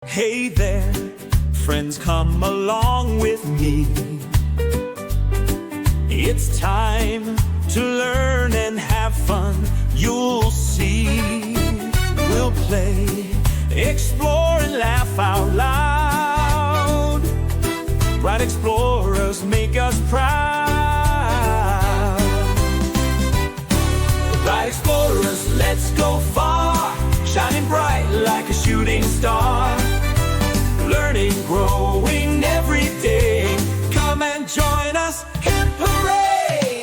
Hey there, friends, come along with me. It's time to learn and have fun. You'll see. We'll play, explore, and laugh out loud. Bright explorers make us proud.